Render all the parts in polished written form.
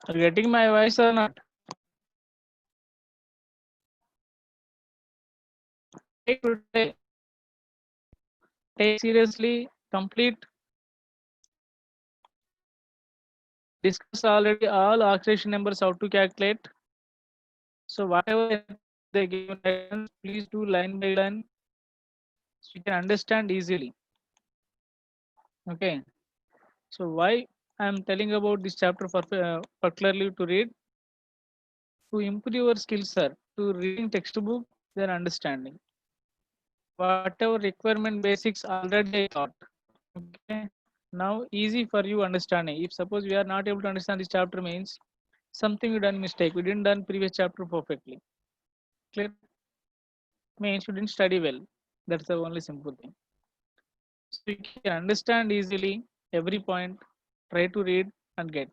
Are you getting my voice or not? Take today, take seriously, complete, discuss already all oxidation numbers how to calculate. So whatever they give in directions, please do line by line so you can understand easily. Okay. So why I am telling about this chapter for particularly to read to improve your skills, sir, to reading textbook, then understanding. Whatever requirement basics already I taught. Okay. Now easy for you understanding. If suppose we are not able to understand this chapter means something we done mistake. We didn't done previous chapter perfectly. Clear? Means you didn't study well. That's the only simple thing. So you can understand easily every point. Try to read and get.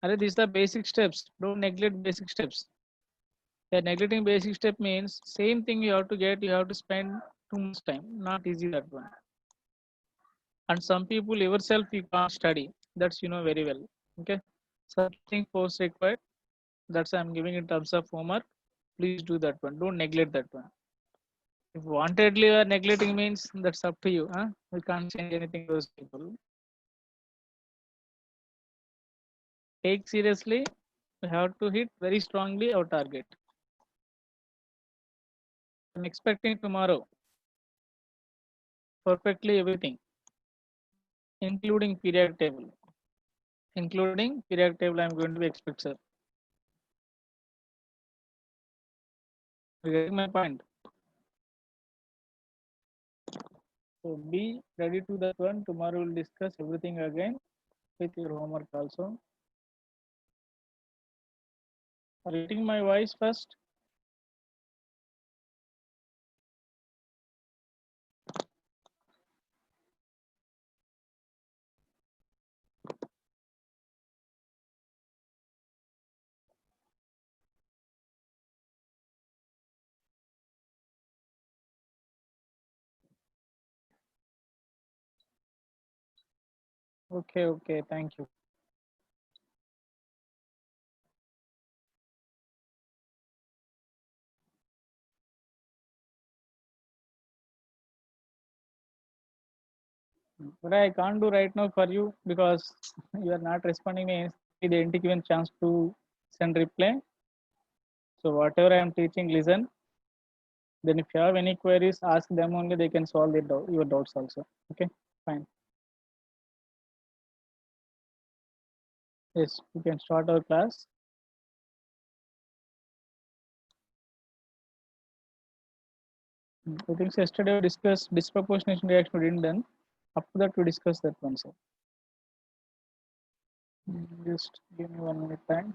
And these are the basic steps. Don't neglect basic steps. Yeah, neglecting basic step means same thing you have to get. You have to spend too much time. Not easy that one. And some people yourself you can't study. That's you know very well. Okay. Something force required. That's I'm giving in terms of homework. Please do that one. Don't neglect that one. If wantedly or neglecting means that's up to you. Huh? We can't change anything those people. Take seriously. We have to hit very strongly our target. I'm expecting tomorrow perfectly everything, including periodic table. Including periodic table, I'm going to be expect, sir. You getting my point? So be ready to that one. Tomorrow we'll discuss everything again with your homework also. Are you getting my voice first? Okay, okay, thank you. But I can't do right now for you because you are not responding me. They didn't given chance to send reply. So whatever I am teaching, listen. Then if you have any queries, ask them only. They can solve your doubts also. Okay, fine. Yes, we can start our class. I think yesterday we discussed disproportionation reaction we didn't done. After that we discussed that one. So just give me 1 minute time.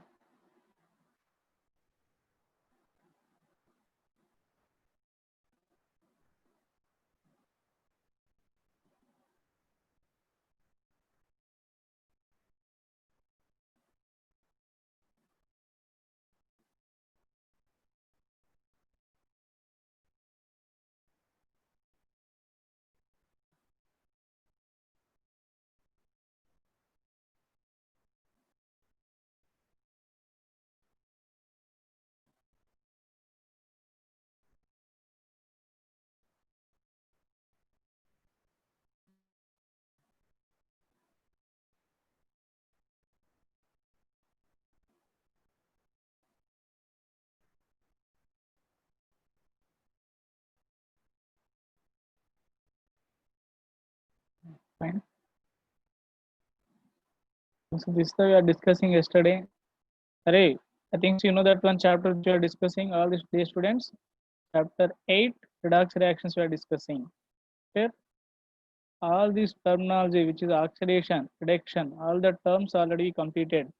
Fine. So this is the we are discussing yesterday. Array, I think so you know that one chapter which we are discussing all these day students. Chapter 8 redox reactions we are discussing. Okay. All this terminology which is oxidation, reduction, all the terms already completed.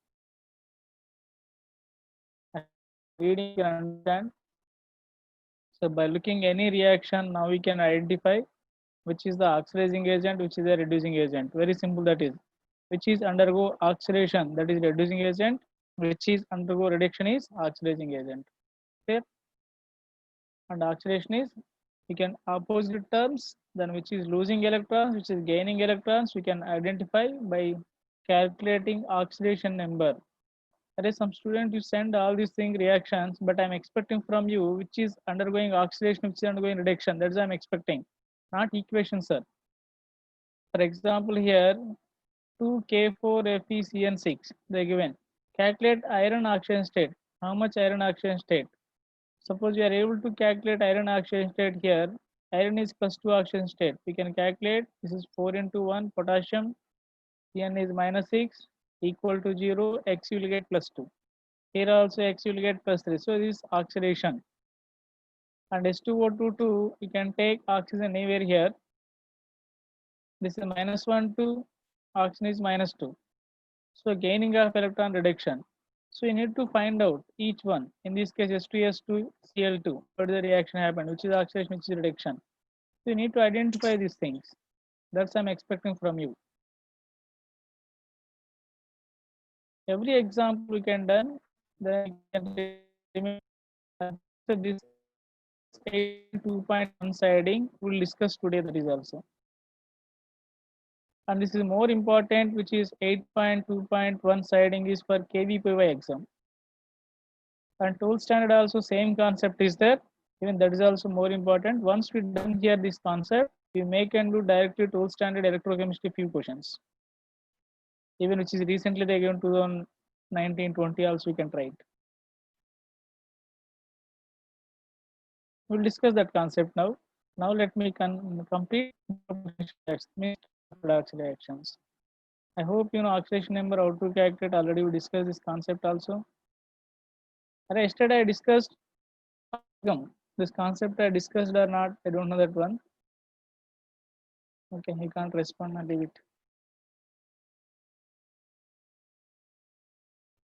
Reading you can understand. So by looking any reaction, now we can identify which is the oxidizing agent, which is the reducing agent. Very simple that is. Which is undergo oxidation, that is reducing agent. Which is undergo reduction is oxidizing agent. Okay. And oxidation is we can opposite terms, then which is losing electrons, which is gaining electrons, we can identify by calculating oxidation number. Some student you send all these thing reactions, but I'm expecting from you which is undergoing oxidation, which is undergoing reduction. That's what I'm expecting, not equation, sir. For example, here 2K4FeCN6 they given. Calculate iron oxidation state. How much iron oxidation state? Suppose you are able to calculate iron oxidation state here. Iron is +2 oxidation state. We can calculate this is 4 into 1 potassium. Cn is -6 equal to 0. X you will get +2. Here also X you will get +3. So this is oxidation. And H2O2 you can take oxygen anywhere here. This is -1 2. Oxygen is -2. So gaining of electron reduction. So you need to find out each one. In this case, S2S2 Cl2. What is the reaction happened? Which is oxidation, which is reduction. So you need to identify these things. That's I'm expecting from you. Every example we can done, then you can so this 2.1 siding we'll discuss today. That is also. And this is more important, which is 8.2.1 siding is for KVPY exam. And tool standard also same concept is there. Even that is also more important. Once we done here this concept, we make and do directly tool standard electrochemistry few questions. Even which is recently they given 2019-20 also we can try it. We'll discuss that concept now. Now let me complete redox reactions. I hope you know oxidation number, how to calculate. Already we discussed this concept also. Yesterday I discussed this concept. I discussed or not? I don't know that one. Okay, he can't respond. I'll leave it.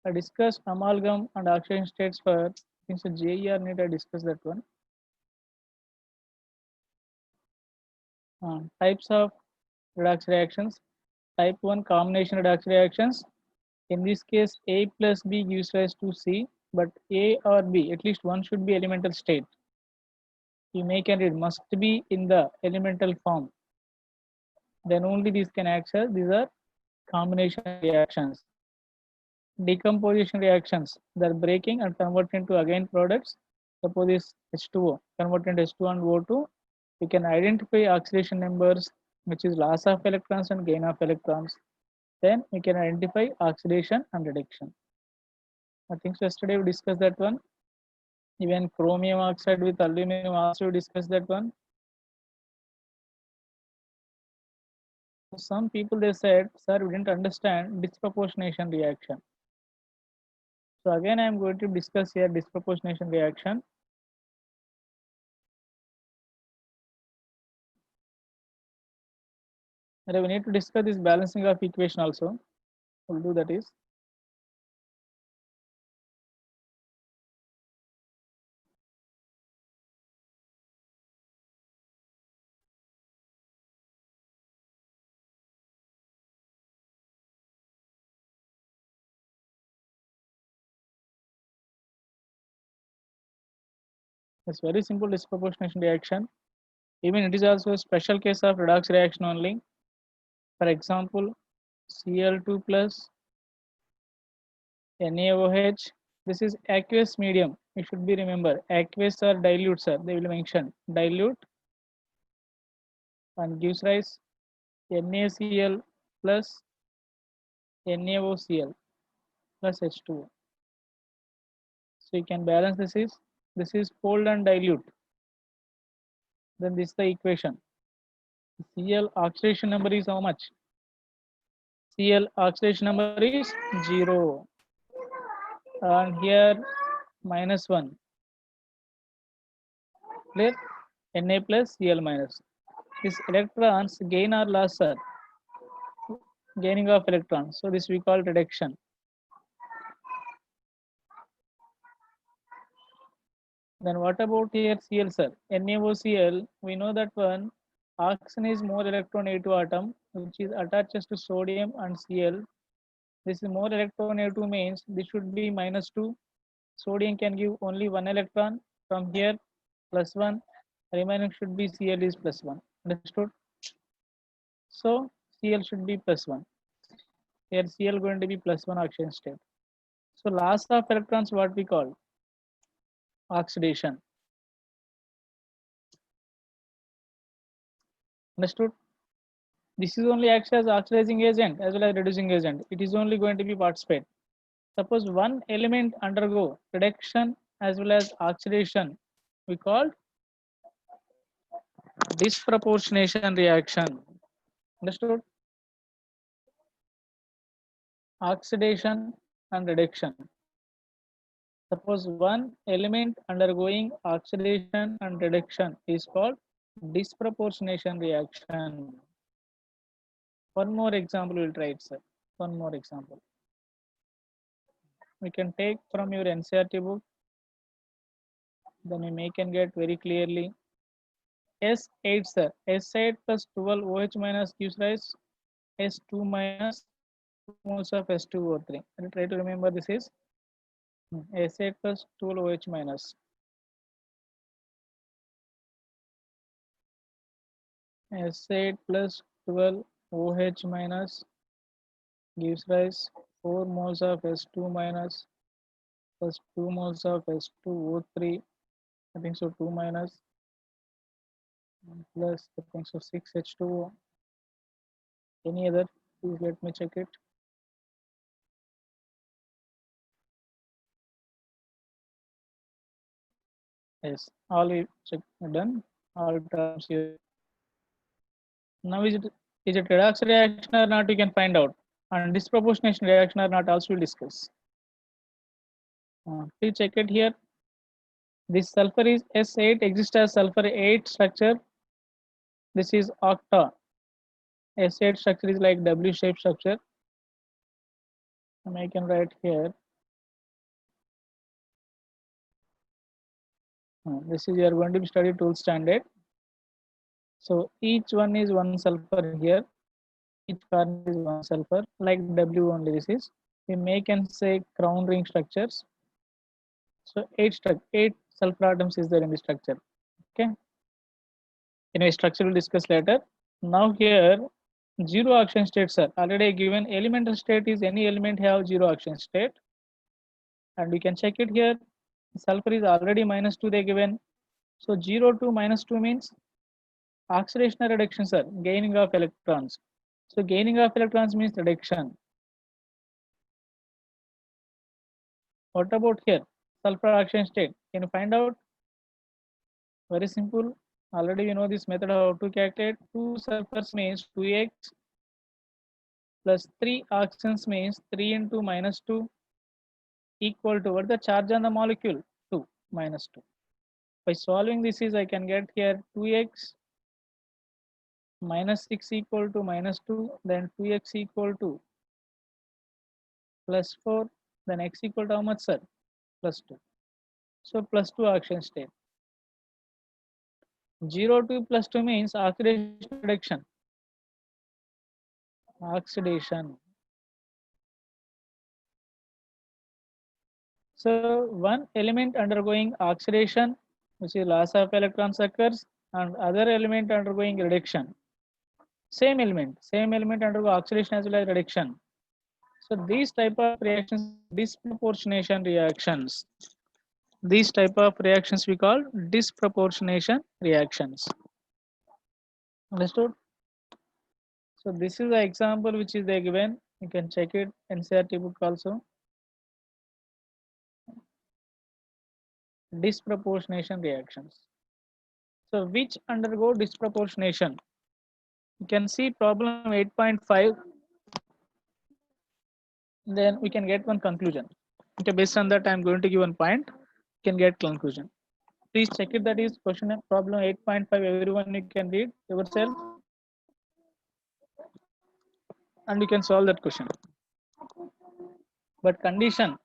I discussed amalgam and oxidation states for since a JER need. I discussed that one. Types of redox reactions. Type 1 combination redox reactions. In this case, A plus B gives rise to C, but A or B, at least one should be elemental state. You make and read must be in the elemental form. Then only these can act as these are combination reactions. Decomposition reactions, they're breaking and converting into again products. Suppose this H2O, convert into H2 and O2. You can identify oxidation numbers, which is loss of electrons and gain of electrons. Then you can identify oxidation and reduction. I think so yesterday we discussed that one. Even chromium oxide with aluminum also we discussed that one. Some people they said, sir, we didn't understand disproportionation reaction. So again, I am going to discuss here disproportionation reaction. And we need to discuss this balancing of equation also. We'll do that is. It's very simple disproportionation reaction. Even it is also a special case of redox reaction only. For example, Cl2 plus NaOH. This is aqueous medium. You should be remember aqueous or dilute, sir. They will mention dilute and gives rise NaCl plus NaOCl plus H2O. So you can balance this is cold and dilute. Then this is the equation. Cl oxidation number is how much? Cl oxidation number is 0. And here -1. Clear? Na plus Cl minus. This electrons gain or loss, sir? Gaining of electrons. So this we call reduction. Then what about here Cl, sir? NaOCl, we know that one oxygen is more electronegative atom, which is attaches to sodium and Cl. This is more electronegative means this should be -2. Sodium can give only 1 electron. From here +1. Remaining should be Cl is +1. Understood? So Cl should be +1. Here Cl going to be +1 oxidation state. So loss of electrons, what we call oxidation. Understood? This is only acts as oxidizing agent as well as reducing agent. It is only going to be participate. Suppose one element undergo reduction as well as oxidation, we call disproportionation reaction. Understood? Oxidation and reduction. Suppose one element undergoing oxidation and reduction is called disproportionation reaction. One more example we'll try it, sir. One more example. We can take from your NCERT book, then we may can get very clearly. S8, sir. S8 plus 12 OH minus gives rise S2 minus 2 moles of S2O3. And try to remember this is S8 plus 12 OH minus. S8 plus 12 OH minus gives rise 4 moles of S2 minus plus 2 moles of S2O3. I think so 2 minus plus I think so 6H2O. Any other? Please let me check it. Yes, all we check done. All terms here. Now is it redox reaction or not? You can find out. And disproportionation reaction or not also we'll discuss. Please check it here. This sulfur is S8 exists as sulfur 8 structure. This is octa. S8 structure is like W shaped structure. And I can write here. This is you are going to be study tool standard. So each one is one sulfur here. Each corner is one sulfur like W only. This is we make and say crown ring structures. So eight sulfur atoms is there in the structure. Okay. Anyway, structure will discuss later. Now here zero oxidation states are already given. Elemental state is any element have zero oxidation state, and we can check it here. Sulfur is already -2 they given. So 0 to -2 means oxidation or reduction, sir. Gaining of electrons. So gaining of electrons means reduction. What about here? Sulfur oxidation state. Can you find out? Very simple. Already we know this method how to calculate. 2 sulfurs means 2x plus 3 oxygens means 3 into -2 equal to what the charge on the molecule? 2 -2. By solving this is I can get here 2x minus 6 equal to -2, then 2x equal to plus 4, then x equal to how much, sir? Plus 2. So plus 2 oxidation state. 0 to plus 2 means oxidation reduction. Oxidation. So one element undergoing oxidation, which is loss of electrons occurs, and other element undergoing reduction. Same element undergo oxidation as well as reduction. So these type of reactions, disproportionation reactions. These type of reactions we call disproportionation reactions. Understood? So this is the example which is there given. You can check it in NCERT book also. Disproportionation reactions. So which undergo disproportionation? You can see problem 8.5. Then we can get one conclusion. Okay, based on that, I'm going to give one point. You can get conclusion. Please check it. That is question problem 8.5. Everyone you can read yourself, and you can solve that question. But condition,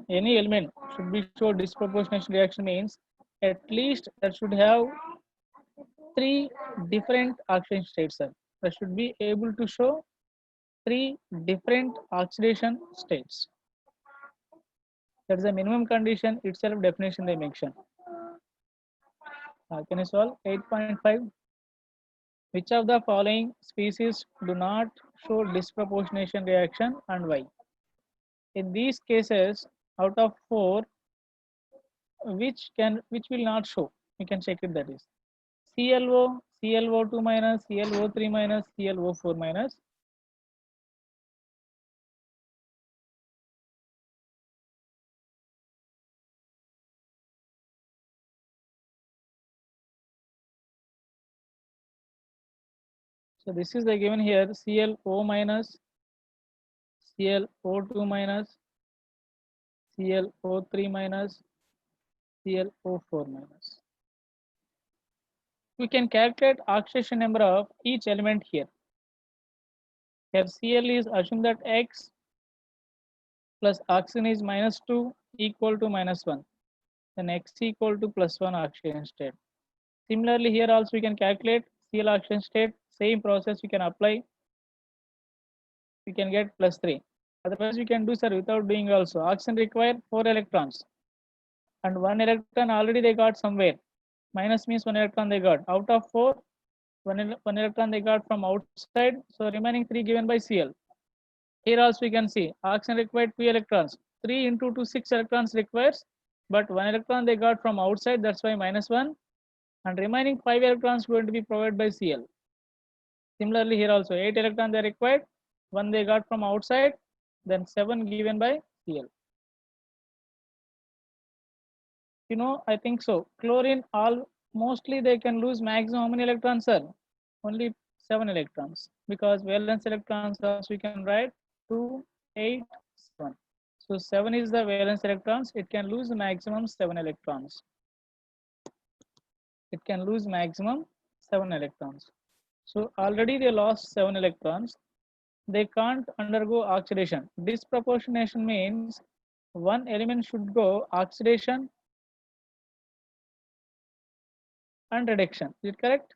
any element should be show disproportionation reaction means at least that should have 3 different oxidation states, sir. That should be able to show 3 different oxidation states. That's the minimum condition itself definition they mention. Can you solve 8.5? Which of the following species do not show disproportionation reaction and why? In these cases, out of 4, which will not show? We can check it, that is ClO, ClO2 minus, ClO3 minus, ClO4 minus. So this is the given here, ClO minus, ClO2 minus, ClO3 minus, ClO4 minus. We can calculate oxidation number of each element here. Here Cl is assume that X plus oxygen is -2 equal to -1. Then X equal to +1 oxidation state. Similarly, here also we can calculate Cl oxidation state. Same process we can apply. We can get +3. Otherwise, we can do, sir, without doing also. Oxygen require 4 electrons, and 1 electron already they got somewhere. Minus means 1 electron they got. Out of 4, 1 electron they got from outside. So remaining 3 given by Cl. Here also we can see oxygen required 2 electrons. 3 into 2, 6 electrons requires, but 1 electron they got from outside. That's why -1. And remaining 5 electrons going to be provided by Cl. Similarly, here also 8 electrons they required. 1 they got from outside. Then 7 given by Cl. I think so. Chlorine, all mostly they can lose maximum how many electrons, sir? Only 7 electrons, because valence electrons also we can write 2, 8, 7. So 7 is the valence electrons. It can lose maximum 7 electrons. It can lose maximum 7 electrons. So already they lost 7 electrons. They can't undergo oxidation. Disproportionation means one element should go oxidation and reduction. Is it correct?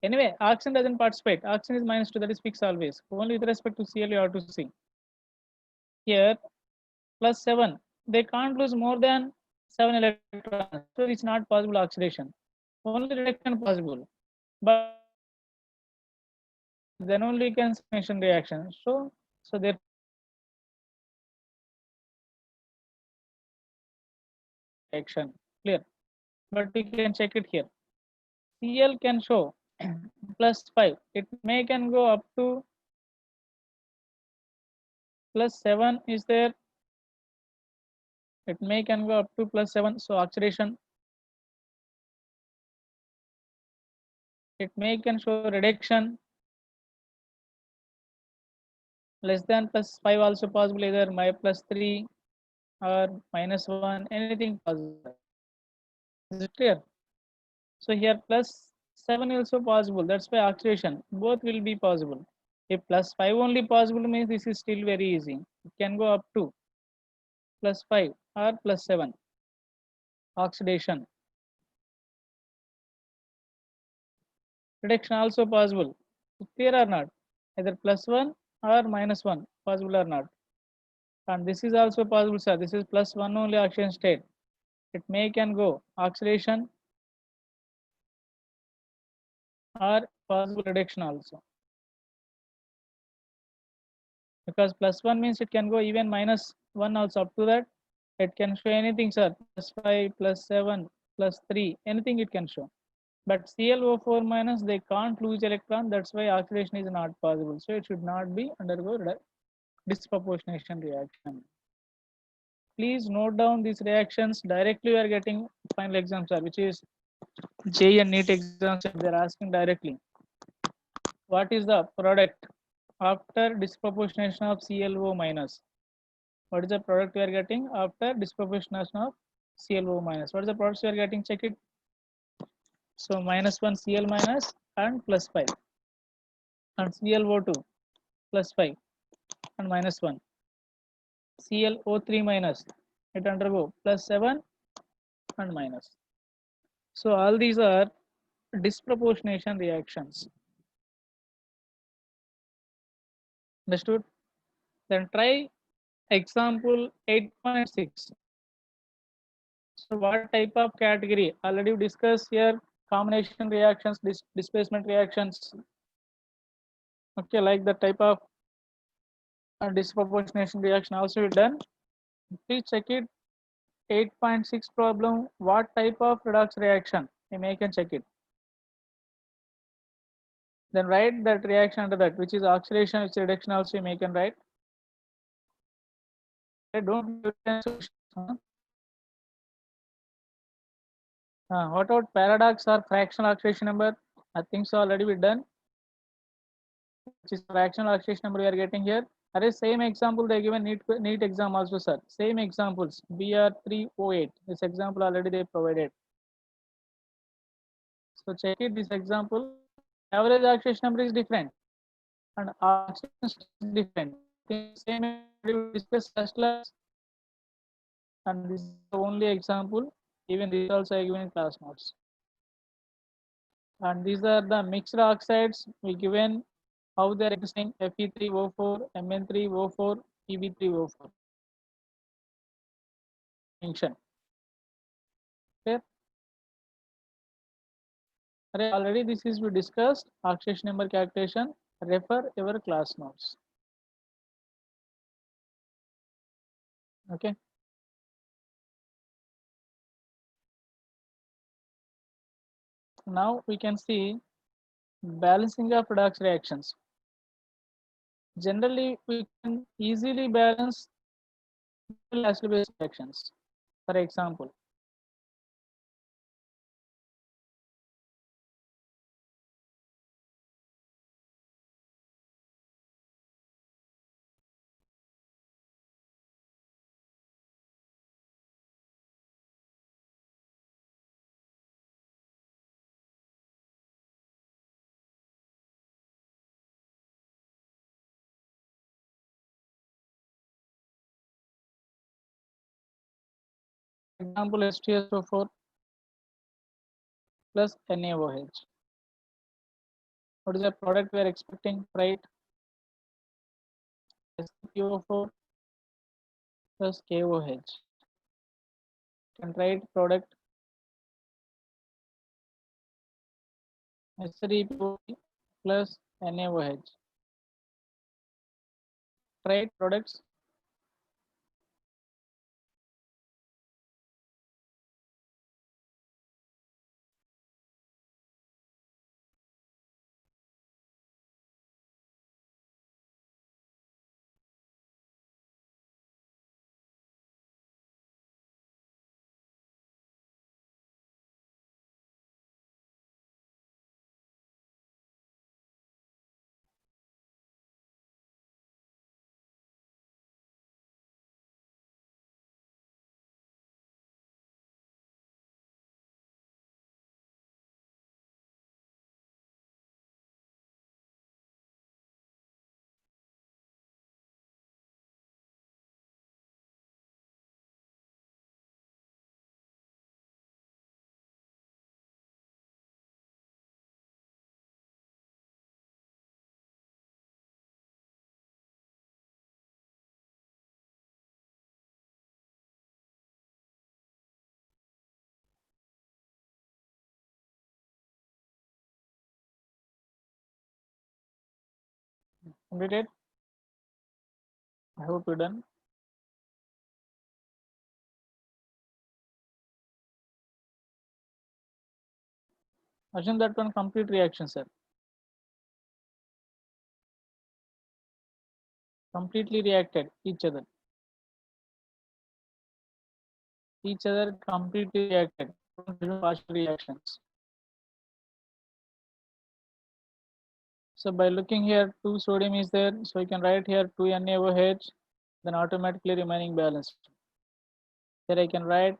Anyway, oxygen doesn't participate. Oxygen is -2, that is fixed always. Only with respect to Cl you have to see. Here, +7. They can't lose more than 7 electrons. So it's not possible oxidation. Only reduction possible. But then only can summation reaction. So there reaction. Clear. But we can check it here. Cl can show +5. It may can go up to +7 is there. It may can go up to +7. So oxidation. It may can show reduction. Less than +5 also possible, either my +3 or -1, anything possible. Is it clear? So here +7 also possible. That's why oxidation both will be possible. If +5 only possible means this is still very easy. It can go up to +5 or +7. Oxidation. Reduction also possible. Clear or not? Either +1 or -1 possible or not. And this is also possible, sir. This is +1 only oxidation state. It may can go oxidation or possible reduction also. Because +1 means it can go even -1 also, up to that. It can show anything, sir. +5, +7, +3, anything it can show. But ClO4 minus, they can't lose electron. That's why oxidation is not possible. So it should not be undergo disproportionation reaction. Please note down these reactions. Directly we are getting final exam, sir, which is JEE and NEET exams. They're asking directly. What is the product after disproportionation of ClO minus? What is the product we are getting after disproportionation of ClO minus? What is the product we are getting? Check it. So -1 Cl minus and +5, and ClO2 +5 and -1. ClO3 minus, it undergo +7 and minus. So all these are disproportionation reactions. Understood? Then try example 8.6. So what type of category? Already we discussed here combination reactions, displacement reactions. Okay, like the type of And disproportionation reaction also we done. Please check it. 8.6 problem. What type of redox reaction? You may can check it. Then write that reaction under that, which is oxidation, which is reduction also you may can write. Okay, don't give any solutions, huh? What about paradox or fractional oxidation number? I think so already we done. Which is fractional oxidation number we are getting here. Are same example they given neat exam also, sir. Same examples. BR308. This example already they provided. So check it. This example. Average oxidation number is different, and oxidation is different. Same we will discuss first class, and this is the only example. Even this also I given in class notes. And these are the mixed oxides we given how they are existing Fe3O4, Mn3O4, Pb3O4. Mention. Okay. Already this is we discussed oxidation number calculation. Refer your class notes. Okay. Now we can see balancing of redox reactions. Generally, we can easily balance acid-base reactions. For example, H2SO4 plus NaOH. What is the product we are expecting? Right, SiO4 plus KOH. Can write product S3PO plus NaOH. Right, products. Completed. I hope you're done. Assume that one complete reaction, sir. Completely reacted each other. Each other completely reacted. Partial reactions. So by looking here, 2 sodium is there. So you can write here 2 NaOH, then automatically remaining balanced. Here I can write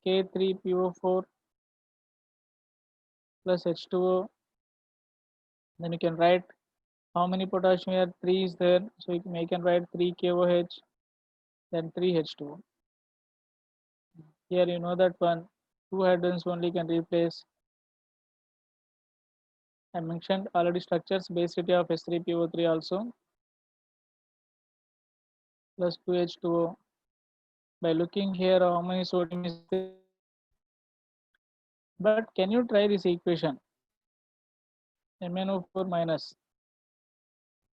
K3PO4 plus H2O. Then you can write how many potassium here? 3 is there. So you can write 3 KOH, then 3 H2O. Here you know that one, 2 hydrogens only can replace. I mentioned already structures, basicity of S3PO3 also, plus 2 H2O. By looking here, how many sodium is there? But can you try this equation? MnO4 minus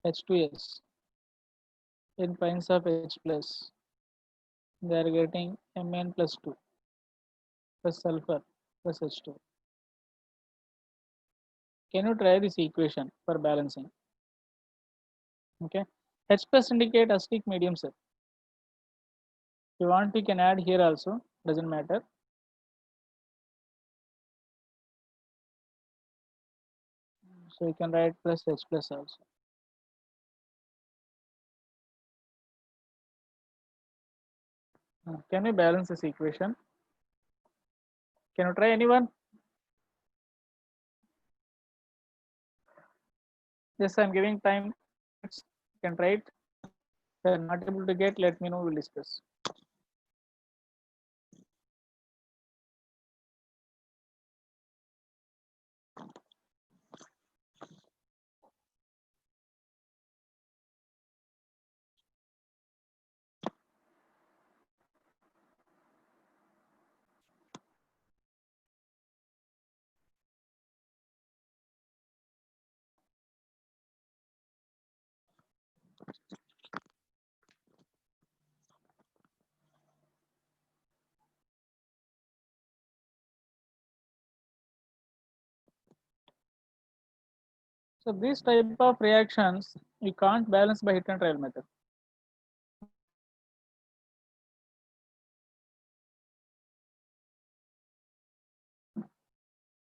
H2S. in pints of H plus, they are getting Mn plus 2 plus sulfur plus H2. Can you try this equation for balancing? Okay. H plus indicate acidic medium, sir. If you want, we can add here also, doesn't matter. So you can write plus H plus also. Can we balance this equation? Can you try, anyone? Yes, I'm giving time. You can try it. If you're not able to get, let me know, we'll discuss. So this type of reactions you can't balance by hit and trial method.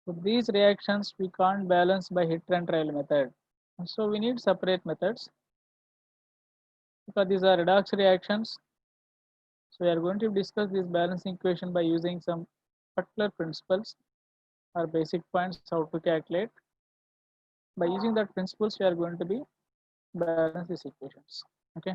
So these reactions we can't balance by hit and trial method. So we need separate methods because these are redox reactions. So we are going to discuss this balancing equation by using some particular principles or basic points how to calculate. By using that principles, we are going to be balance these equations. Okay.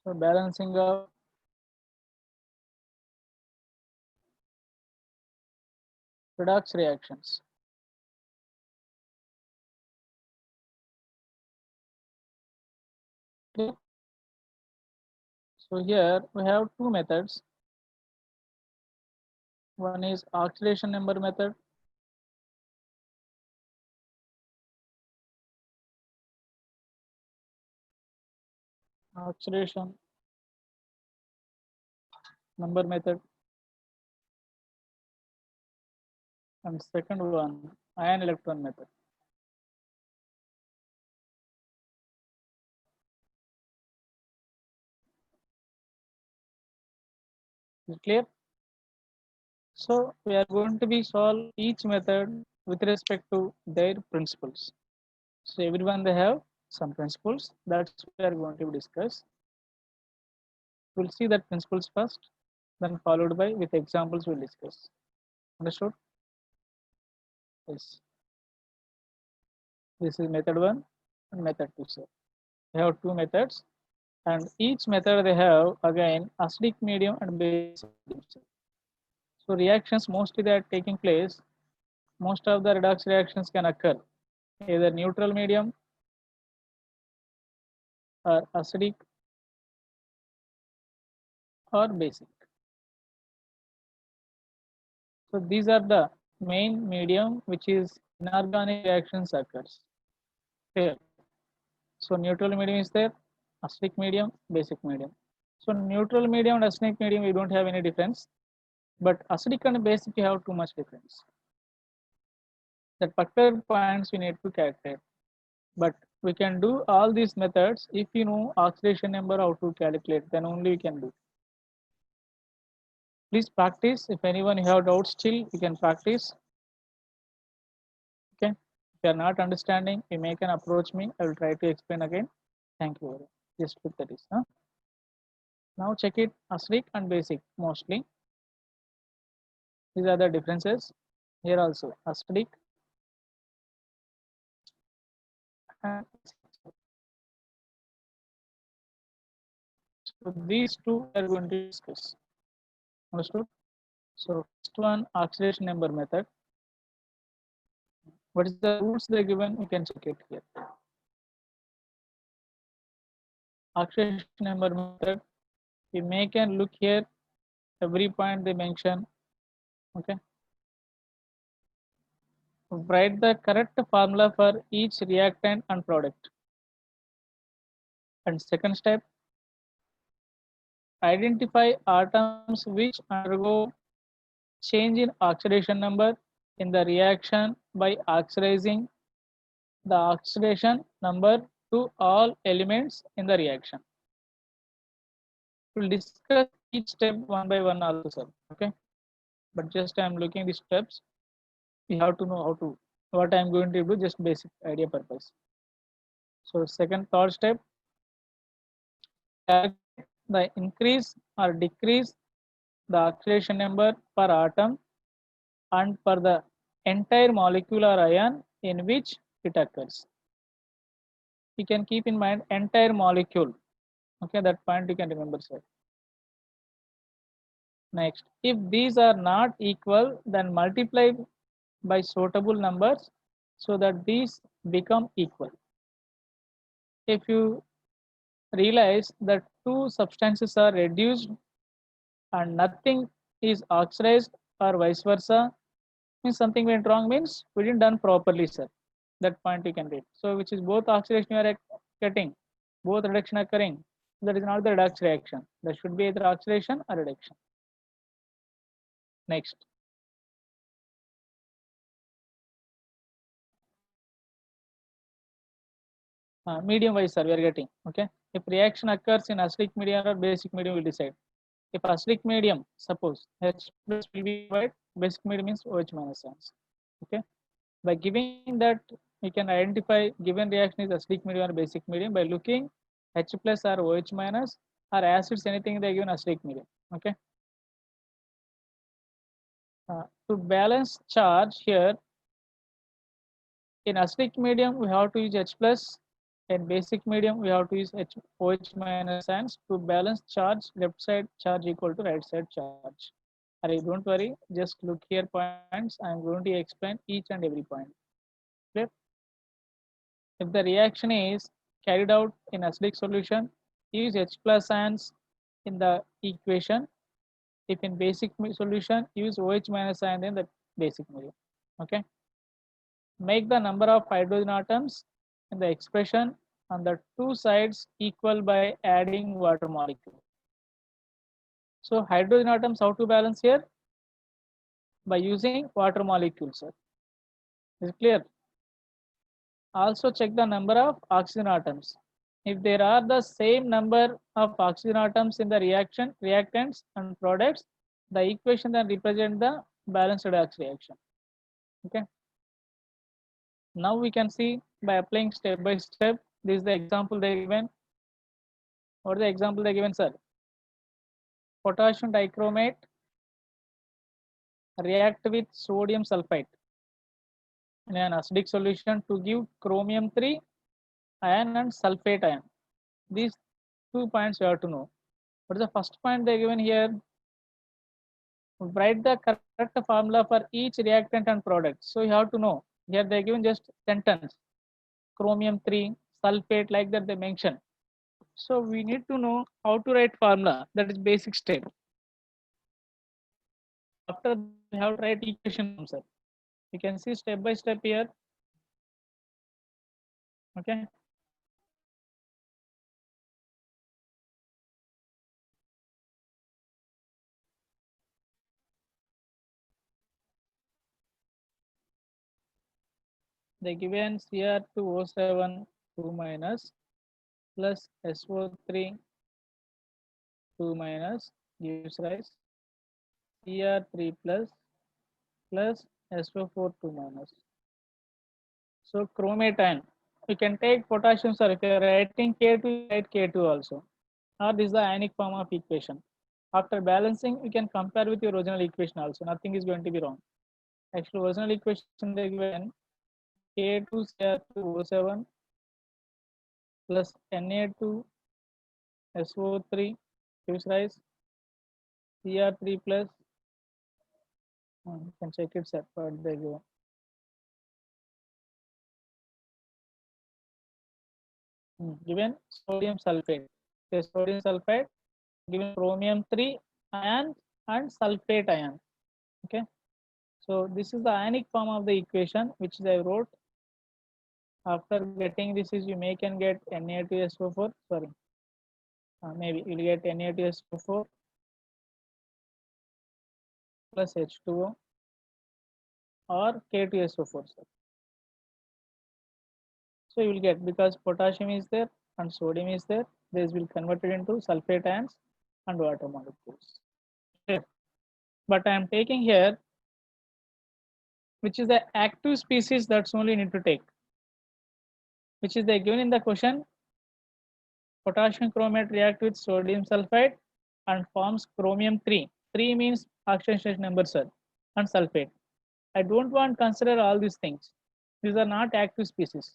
So balancing of redox reactions. Okay. So here we have two methods. One is oxidation number method. Oxidation number method, and second one ion electron method. Is it clear? So we are going to be solve each method with respect to their principles. So everyone they have some principles. That's we are going to discuss. We'll see that principles first, then followed by with examples we'll discuss. Understood? Yes. This is method one and method two. So we have two methods, and each method they have again acidic medium and basic medium. So reactions mostly they are taking place. Most of the redox reactions can occur either neutral medium or acidic or basic. So these are the main medium which is inorganic reactions occurs. Here. So neutral medium is there, acidic medium, basic medium. So neutral medium and acidic medium we don't have any difference, but acidic and basic we have too much difference. That particular points we need to calculate. But we can do all these methods if you know oxidation number how to calculate, then only we can do. Please practice. If anyone have doubts still, you can practice. Okay. If you are not understanding, you may can approach me. I will try to explain again. Thank you. Just look at this. Huh? Now check it acidic and basic mostly. These are the differences. Here also acidic and so these two we are going to discuss. Understood? So first one oxidation number method. What is the rules they given? You can check it here. Oxidation number method. We make and look here every point they mention. Okay. Write the correct formula for each reactant and product. And second step, identify atoms which undergo change in oxidation number in the reaction by oxidizing the oxidation number to all elements in the reaction. We'll discuss each step one by one also, sir. Okay. But just I'm looking the steps. You have to know how to what I'm going to do, just basic idea purpose. So second third step, calculate the increase or decrease the oxidation number per atom and per the entire molecular ion in which it occurs. You can keep in mind entire molecule. Okay, that point you can remember, sir. Next, if these are not equal, then multiply by suitable numbers so that these become equal. If you realize that two substances are reduced and nothing is oxidized or vice versa, means something went wrong, means we didn't done properly, sir. That point you can read. So which is both oxidation you are getting, both reduction occurring. That is not the redox reaction. That should be either oxidation or reduction. Next. Medium wise, sir, we are getting. Okay. If reaction occurs in acidic medium or basic medium, will decide. If acidic medium, suppose H plus will be white, basic medium means OH minus ions. Okay. By giving that, we can identify given reaction is acidic medium or basic medium by looking H plus or OH minus or acids, anything they given acidic medium. Okay. To balance charge here, in acidic medium we have to use H plus, in basic medium we have to use OH minus ions to balance charge, left side charge equal to right side charge. Don't worry, just look here points. I am going to explain each and every point. Clear? If the reaction is carried out in acidic solution, use H plus ions in the equation. If in basic solution, use OH minus ion in the basic medium. Okay. Make the number of hydrogen atoms in the expression on the two sides equal by adding water molecule. So hydrogen atoms, how to balance here? By using water molecules, sir. Is it clear? Also check the number of oxygen atoms. If there are the same number of oxygen atoms in the reactants and products, the equation then represent the balanced redox reaction. Okay. Now we can see by applying step by step. This is the example they given. What is the example they given, sir? Potassium dichromate react with sodium sulfite in an acidic solution to give chromium 3 ion and sulfate ion. These 2 points you have to know. What is the first point they given here? Write the correct formula for each reactant and product. So you have to know. Here they given just sentence. Chromium 3, sulfate, like that they mention. So we need to know how to write formula. That is basic step. After that, we have to write equation form, sir. You can see step by step here. Okay. They given Cr2O7 2 minus plus SO3 2 minus gives rise Cr3 plus SO4 2 minus. So chromate ion. You can take potassium, sir. If you are writing K2, write K2 also. Or this is the ionic form of equation. After balancing, you can compare with your original equation also. Nothing is going to be wrong. Actually, original equation they given K2Cr2O7 plus Na2SO3 gives rise Cr3 plus. You can check it, sir. What they given. Given sodium sulfate. Okay, sodium sulfate given chromium 3 ion and sulfate ion. Okay, so this is the ionic form of the equation which I wrote. After getting this is you may can get Na2SO4. Sorry, maybe you'll get Na2SO4 plus H2O or K2SO4. So you will get, because potassium is there and sodium is there, these will convert it into sulfate ions and water molecules. Okay. But I am taking here which is the active species, that's only need to take, which is they given in the question. Potassium chromate react with sodium sulfide and forms chromium 3. 3 means oxidation number, sir, and sulfate. I don't want to consider all these things. These are not active species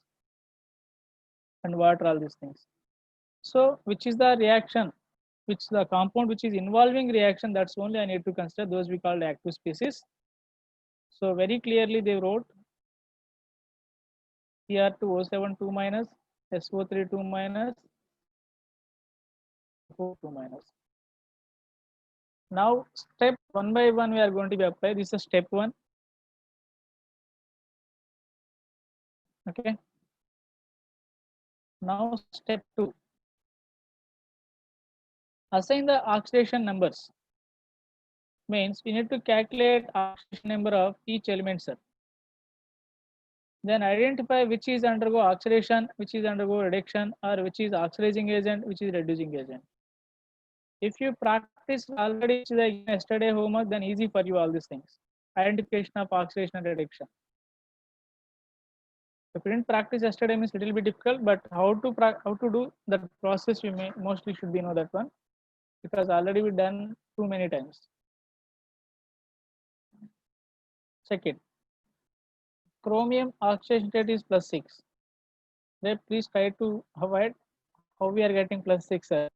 and water, all these things. So which is the reaction, which the compound which is involving reaction, that's only I need to consider, those we call active species. So very clearly they wrote Cr2O7 2 minus, SO3 2 minus, 4 2 minus. Now step one by one we are going to be applied. This is step 1. Okay. Now step 2. Assign the oxidation numbers. Means we need to calculate oxidation number of each element, sir. Then identify which is undergo oxidation, which is undergo reduction, or which is oxidizing agent, which is reducing agent. If you practice already, which is yesterday homework, then easy for you all these things. Identification of oxidation and reduction. If you didn't practice yesterday, means it will be difficult. But how to do that process, you may mostly should be know that one, because already we done too many times. Second, chromium oxidation state is +6. Then please try to avoid how we are getting +6.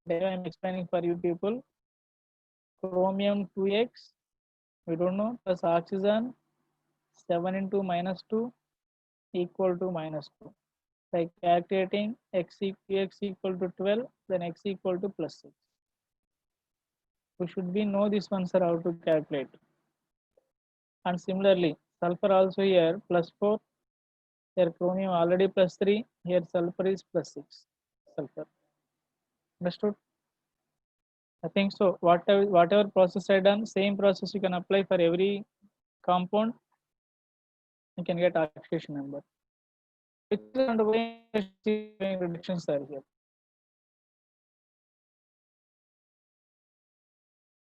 There I am explaining for you people. Chromium 2x, we don't know, plus oxygen 7 into -2 equal to -2. By calculating x equal to 12, then x equal to +6. We should be know this one, sir, how to calculate. And similarly, sulfur also here +4. Here chromium already +3. Here sulfur is +6. Sulfur. Understood? I think so. Whatever process I done, same process you can apply for every compound. You can get oxidation number. Which is undergoing reductions are here.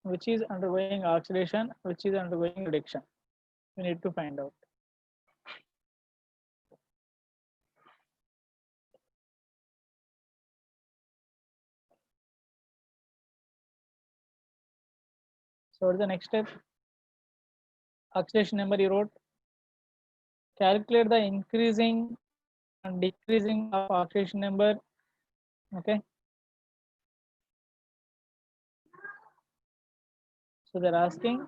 Which is undergoing oxidation, which is undergoing reduction. We need to find out. So what is the next step? Oxidation number you wrote. Calculate the increasing and decreasing of oxidation number. Okay. So they're asking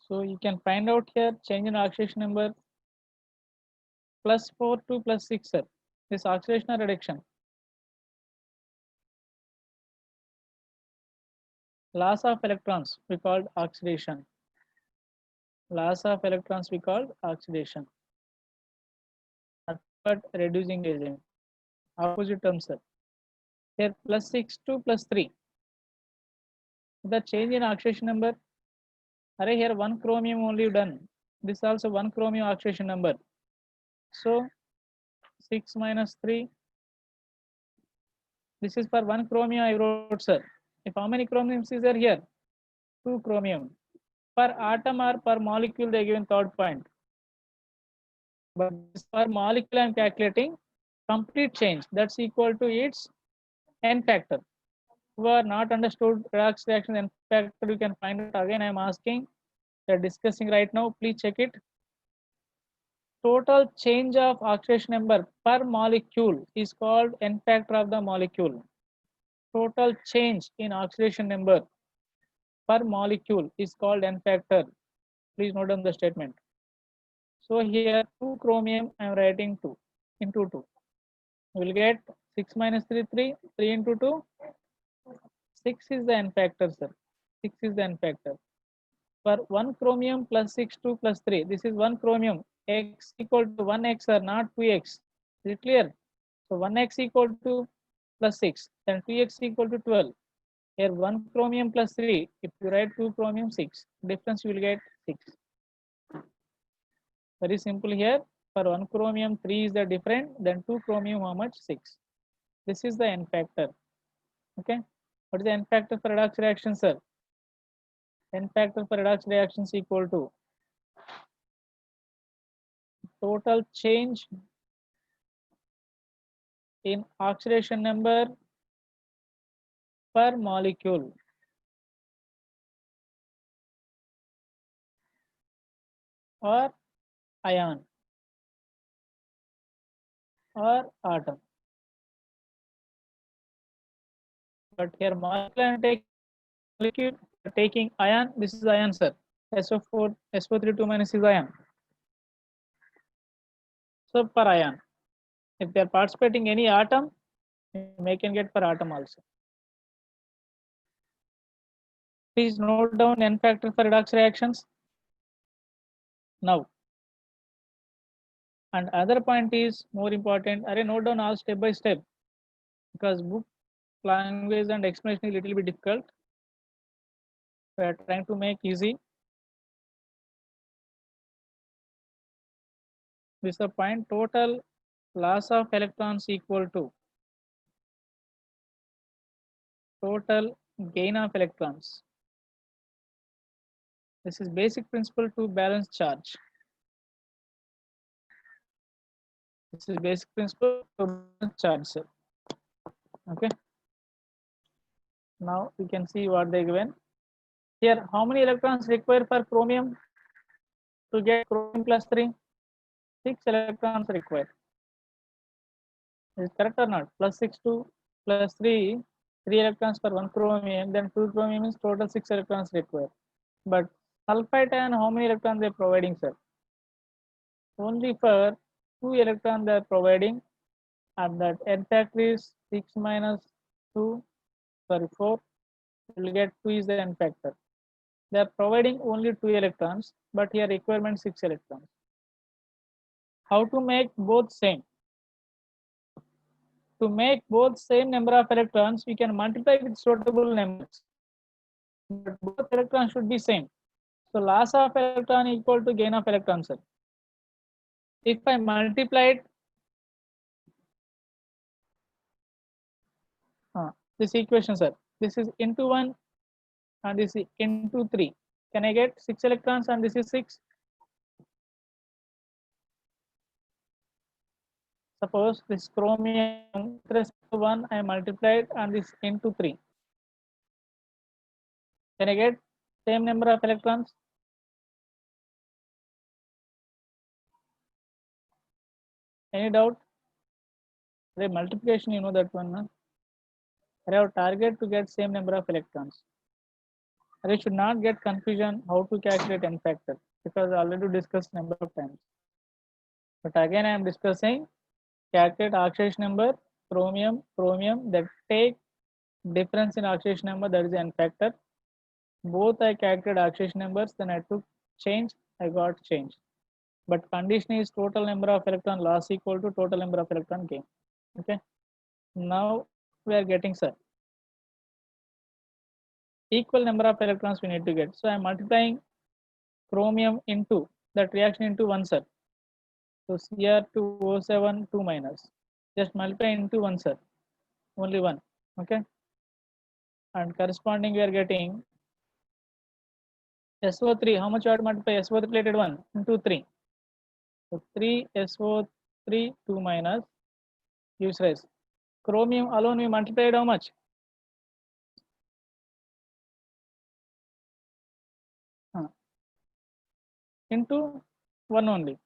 so you can find out here change in oxidation number +4 to +6, sir. This oxidation or reduction. Loss of electrons we called oxidation. Loss of electrons we called oxidation. But reducing agent. Opposite term, sir. Here +6 to +3. The change in oxidation number. Array here 1 chromium only done. This also 1 chromium oxidation number. So 6 minus 3. This is for 1 chromium I wrote, sir. If how many chromiums is there here? 2 chromium. Per atom or per molecule they given third point. But this per molecule I am calculating complete change. That's equal to its n factor. Who are not understood redox reaction n factor, you can find it again. I am asking. They are discussing right now. Please check it. Total change of oxidation number per molecule is called n factor of the molecule. total change in oxidation number per molecule is called N factor. Please note down the statement. So here 2 chromium I am writing 2 into 2. You will get 6 minus 3, 3, 3 into 2, 6 is the N factor, sir. 6 is the N factor. For 1 chromium plus 6, 2 plus 3, this is 1 chromium. X equal to 1x or not 2x. Is it clear? So 1x equal to plus 6, then 2x equal to 12. Here 1 chromium plus 3, if you write 2 chromium 6, difference you will get 6. Very simple here. For 1 chromium 3 is the different, then 2 chromium how much? 6. This is the N factor. Okay. What is the N factor for redox reaction, sir? N factor for redox reactions equal to total change in oxidation number per molecule or ion or atom. But here molecule I am taking molecule taking ion. This is ion, sir. SO4 SO3 2 minus is ion. So per ion, if they are participating any atom, you may can get per atom also. Please note down N factor for redox reactions now. And other point is more important. Note down all step by step, because book language and explanation is little bit difficult. We are trying to make easy. This is the point. Total loss of electrons equal to total gain of electrons. This is basic principle to balance charge. This is basic principle to balance charge, sir. Okay. Now we can see what they given. Here, how many electrons required for chromium to get chromium plus 3? 6 electrons required. Is it correct or not? Plus 6 to plus 3, 3 electrons per 1 chromium, then 2 chromium is total 6 electrons required. But sulfite ion, how many electrons they are providing, sir? Only for 2 electrons they are providing, and that N factor is 6 minus 2, sorry 4, you will get 2 is the N factor. They are providing only 2 electrons, but here requirement 6 electrons. How to make both same? To make both same number of electrons, we can multiply with suitable numbers. But both electrons should be same. So loss of electron equal to gain of electron, sir. If I multiplied this equation, sir, this is into 1 and this is into 3. Can I get 6 electrons and this is 6? Suppose this chromium with respect to 1 I multiplied and this into 3. Can I get same number of electrons? Any doubt? The multiplication, you know that one. Huh? I have target to get same number of electrons. I should not get confusion how to calculate N factor, because I already discussed number of times. But again, I am discussing calculate oxidation number, chromium, that take difference in oxidation number, that is N factor. Both I calculated oxidation numbers, then I took change, I got change. But condition is total number of electron loss equal to total number of electron gain. Okay. Now we are getting, sir, equal number of electrons we need to get. So I am multiplying chromium into that reaction into 1, sir. So Cr2O7 2 minus. Just multiply into 1, sir. Only 1. Okay. And corresponding we are getting SO3. How much you have to multiply? SO3 related 1 into 3. So 3 SO3 2 minus gives rise. Chromium alone we multiplied how much? Into 1 only.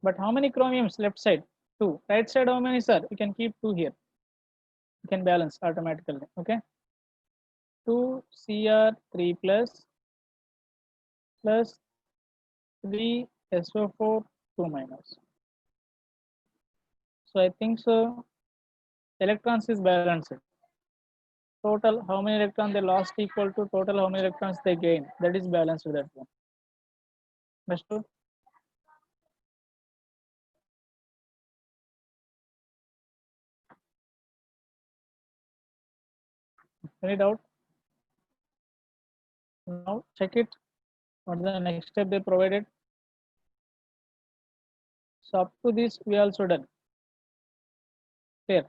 But how many chromiums left side? 2. Right side how many, sir? You can keep 2 here. you can balance automatically. Okay, 2Cr3 plus 3SO4 2 minus. So I think so. Electrons is balanced. Total how many electrons they lost equal to total how many electrons they gain. That is balanced with that one. Understood? Any doubt? Now check it. What is the next step they provided? So up to this we also done. Clear.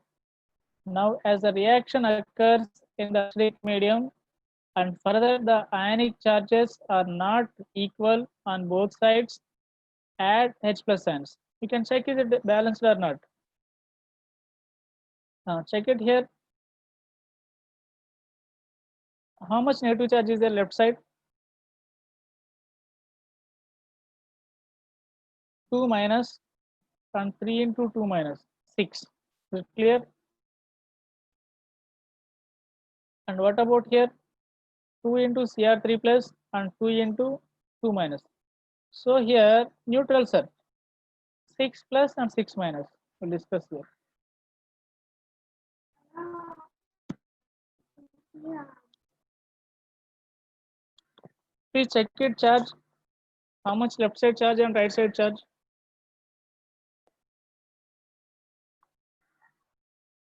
Now as the reaction occurs in the acidic medium and further the ionic charges are not equal on both sides, add H plus ions. You can check is it balanced or not. Now check it here. How much negative charge is there left side? 2 minus and 3 into 2 minus 6. Is it clear? And what about here? 2 into Cr3 plus and 2 into 2 minus. So here neutral, sir. 6 plus and 6 minus. We'll discuss here. Please check it charge. How much left side charge and right side charge?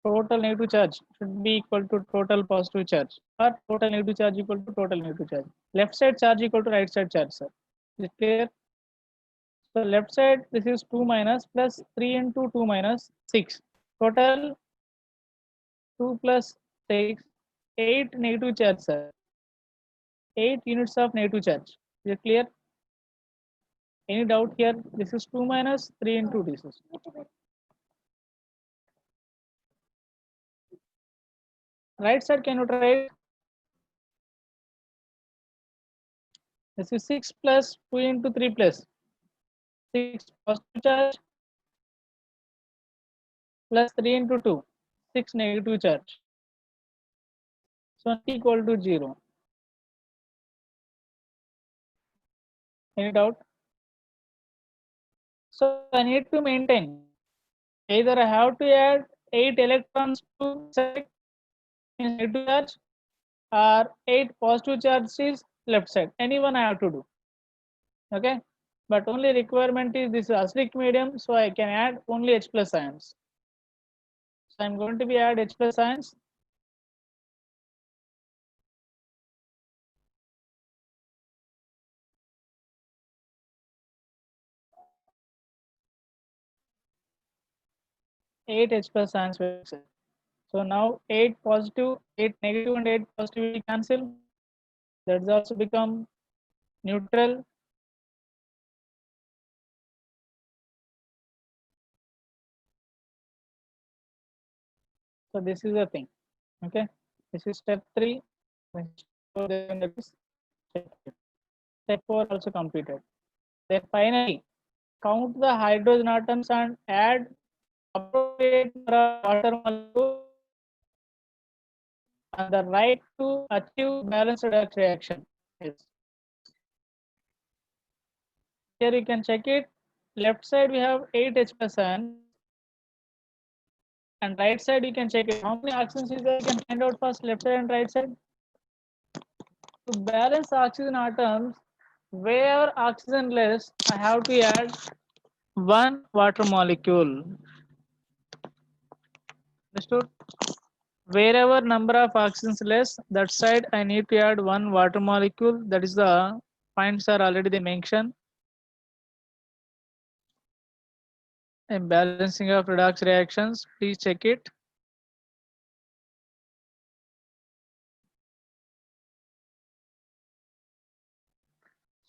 Total negative charge should be equal to total positive charge, or total negative charge equal to total negative charge. Left side charge equal to right side charge, sir. Is it clear? So left side, this is 2 minus plus 3 into 2 minus 6. Total 2 plus 6, 8 negative charge, sir. 8 units of negative charge. Is it clear? Any doubt here? This is 2 minus 3 into this is. Right side, can you try? This is 6 plus 2 into 3 plus 6 positive charge plus 3 into 2, 6 negative charge. So equal to 0. Any doubt? So I need to maintain. Either I have to add 8 electrons to side in negative charge or 8 positive charges left side. Anyone I have to do. Okay. But only requirement is this acidic medium, so I can add only H plus ions. So I'm going to be add H plus ions. Eight H plus ions. So now 8 positive, 8 negative and 8 positive will cancel. That's also become neutral. So this is the thing. Okay. This is step 3. Step 4 also completed. Then finally count the hydrogen atoms and add appropriate number of water molecules and the right to achieve balanced reaction. Yes. Here you can check it. Left side we have 8 H plus ions and right side you can check it. How many oxygens is there? You can find out first left side and right side. To balance oxygen atoms, where oxygen less, I have to add one water molecule. Understood? Wherever number of oxygens less, that side I need to add one water molecule. That is the points are already they mentioned. And balancing of redox reactions, please check it.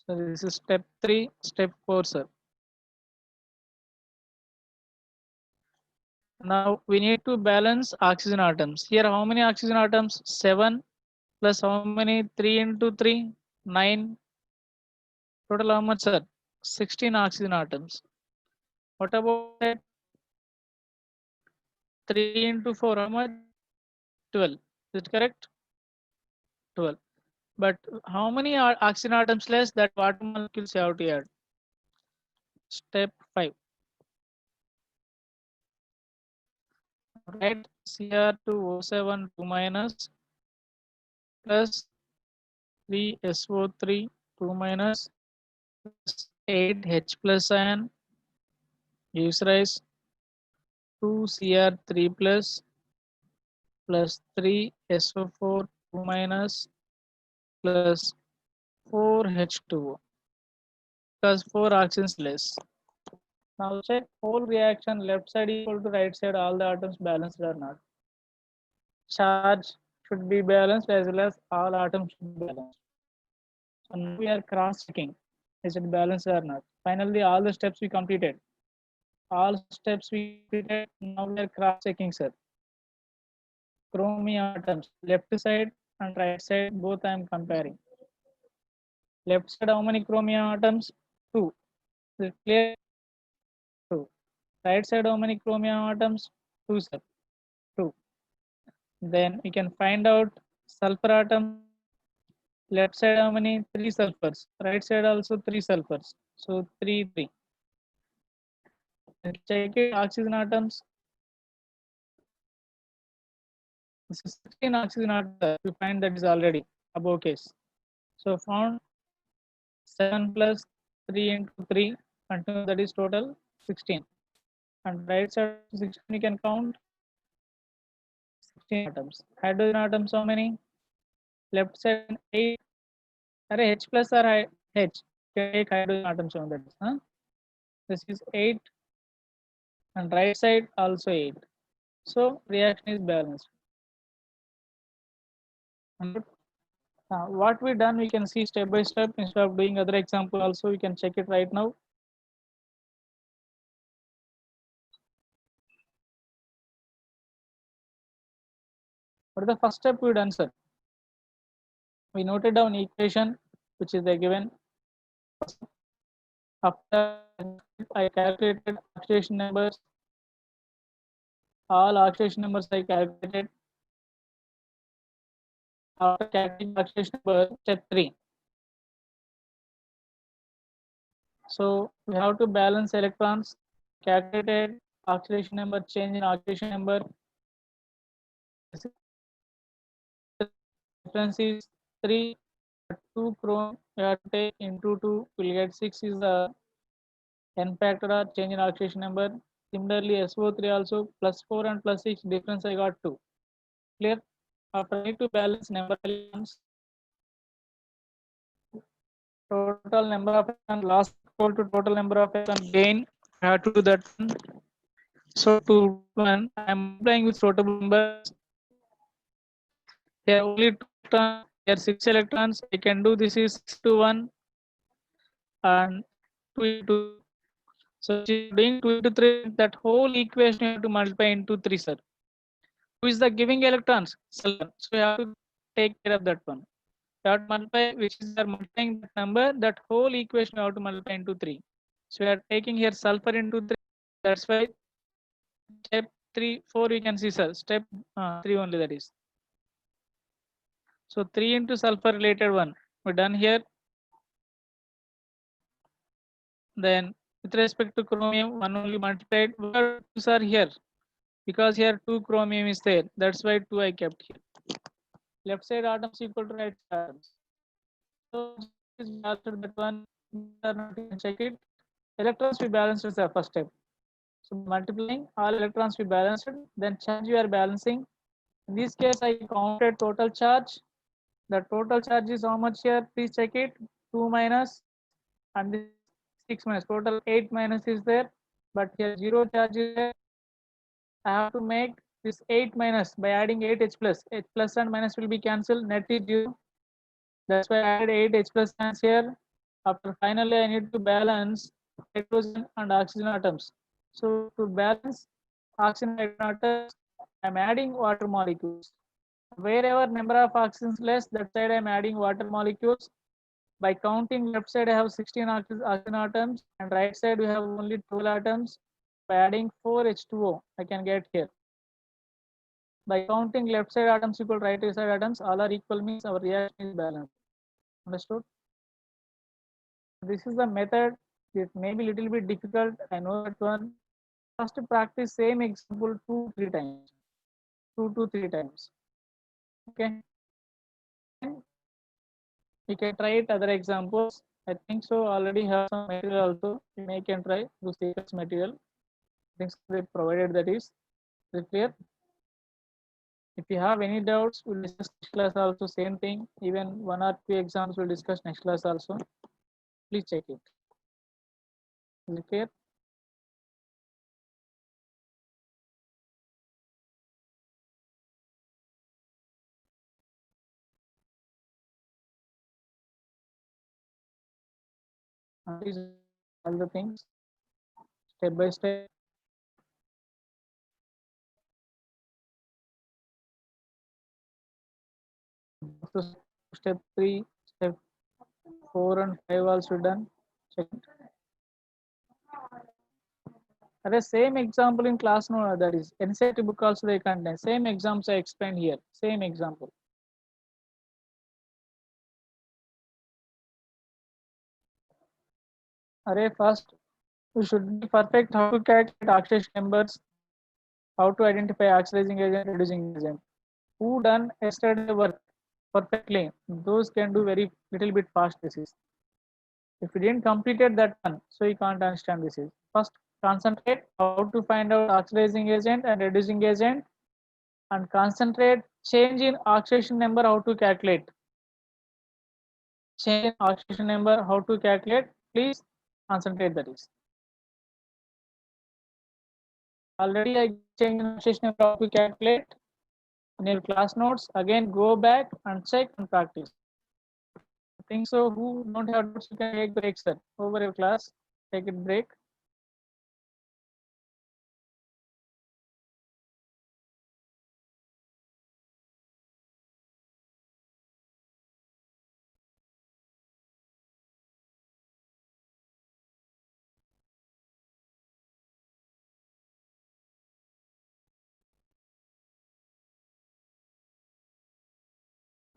So this is step 3, step 4, sir. Now we need to balance oxygen atoms. Here how many oxygen atoms? 7 plus how many? 3 into 3, 9. Total how much, sir? 16 oxygen atoms. What about that? 3 into 4, how much? 12. Is it correct? 12. But how many oxygen atoms less that water molecules you have to add? Step 5. Write Cr2O7 2 minus plus 3SO3 2 minus plus 8H plus ion gives rise to Cr3 plus 3SO4 2 minus plus 4H2O because 4 oxygens less. Now check whole reaction left side equal to right side, all the atoms balanced or not. Charge should be balanced as well as all atoms should be balanced. So now we are cross checking, is it balanced or not. Finally, all the steps we completed. All steps we completed. Now we are cross checking, sir. Chromium atoms, left side and right side, both I am comparing. Left side, how many chromium atoms? 2. Is it clear? 2. Right side, how many chromium atoms? 2, sir. 2. Then we can find out sulfur atoms. Left side, how many? 3 sulfurs. Right side also 3 sulfurs. So 3, 3. And check it, oxygen atoms. This is 16 oxygen atoms. We find that is already above case. So found 7 plus 3 into 3. Continue, that is total 16. And right side 16 you can count 16 atoms. Hydrogen atoms how many? Left side 8. Are H plus or H? Take hydrogen atoms on that. Huh? This is 8 and right side also 8. So reaction is balanced. What we done, we can see step by step instead of doing other example also. We can check it right now. What is the first step we done, sir? We noted down equation which is the given. After I calculated oxidation numbers, all oxidation numbers I calculated. After calculating oxidation number, step 3. So we have to balance electrons. Calculated oxidation number, change in oxidation number. Difference is 3. 2 chrome we have to take into 2 will get 6 is the n factor or change in oxidation number. Similarly, SO3 also plus 4 and plus 6 difference I got 2. Clear? After I need to balance number of electrons, total number of electrons loss equal to total number of electrons gain. I have to do that one. So to one, I am multiplying with rotable numbers. Here only 2 electrons, here 6 electrons. I can do this is 6 to 1 and 2 into. So doing 2 into 3, that whole equation you have to multiply into 3, sir. Who is the giving electrons? Sulfur. So you have to take care of that one. You have to multiply, which is the multiplying that number, that whole equation you have to multiply into 3. So we are taking here sulfur into 3. That's why step 3, 4 we can see, sir. Step 3 only, that is. So 3 into sulfur related one. We're done here. Then with respect to chromium, one only multiplied. What are here? Because here 2 chromium is there. That's why 2 I kept here. Left side atoms equal to right side atoms. So is balanced that one. You can check it. Electrons we balanced is the first step. So multiplying all electrons we balanced, then charge we are balancing. In this case, I counted total charge. The total charge is how much here? Please check it. 2 minus and this 6 minus. Total 8 minus is there. But here 0 charge is there. I have to make this 8 minus by adding 8 H plus. H plus and minus will be cancelled. Net is 0. That's why I added 8 H plus ions here. After finally, I need to balance hydrogen and oxygen atoms. So to balance oxygen and hydrogen atoms, I'm adding water molecules. Wherever number of oxygens less, that side I'm adding water molecules. By counting left side, I have 16 oxygen atoms, and right side we have only 12 atoms. By adding 4 H2O, I can get here. By counting left side atoms equal right side atoms, all are equal means our reaction is balanced. Understood? This is the method. It may be little bit difficult. I know that one. First practice same example 2 3 times. 2 to 3 times. Okay. Then you can try it other examples. I think so. Already have some material also. You may can try to see this material. I think so they provided that is clear. If you have any doubts, we'll discuss next class also. Same thing. Even 1 or 2 exams we'll discuss next class also. Please check it. Is it clear? These all the things step by step. So step 3, step 4 and 5 also done. Check it. The same example in class no, that is NCERT book also they contain. Same exams I explained here. Same example. First you should be perfect how to calculate oxidation numbers, how to identify oxidizing agent, reducing agent. Who done yesterday work perfectly? Those can do very little bit fast disease. If you didn't completed that one, so you can't understand this is. First, concentrate how to find out oxidizing agent and reducing agent, and concentrate change in oxidation number how to calculate. Change in oxidation number how to calculate. Please concentrate that is. Already I changed in oxidation number how to calculate in your class notes. Again, go back and check and practice. I think so. Who don't have doubts, you can take break, sir. Over your class, take a break.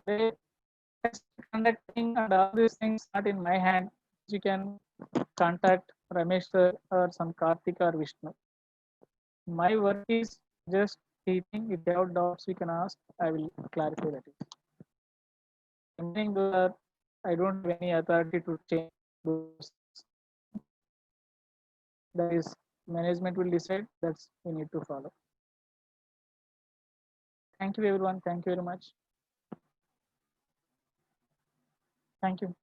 Test conducting and all these things not in my hand. You can contact Ramesh sir or some Karthik or Vishnu. My work is just teaching. If you have doubts, you can ask. I will clarify that. Remaining those are, I don't have any authority to change those. That is, management will decide. That's we need to follow. Thank you, everyone. Thank you very much. Thank you.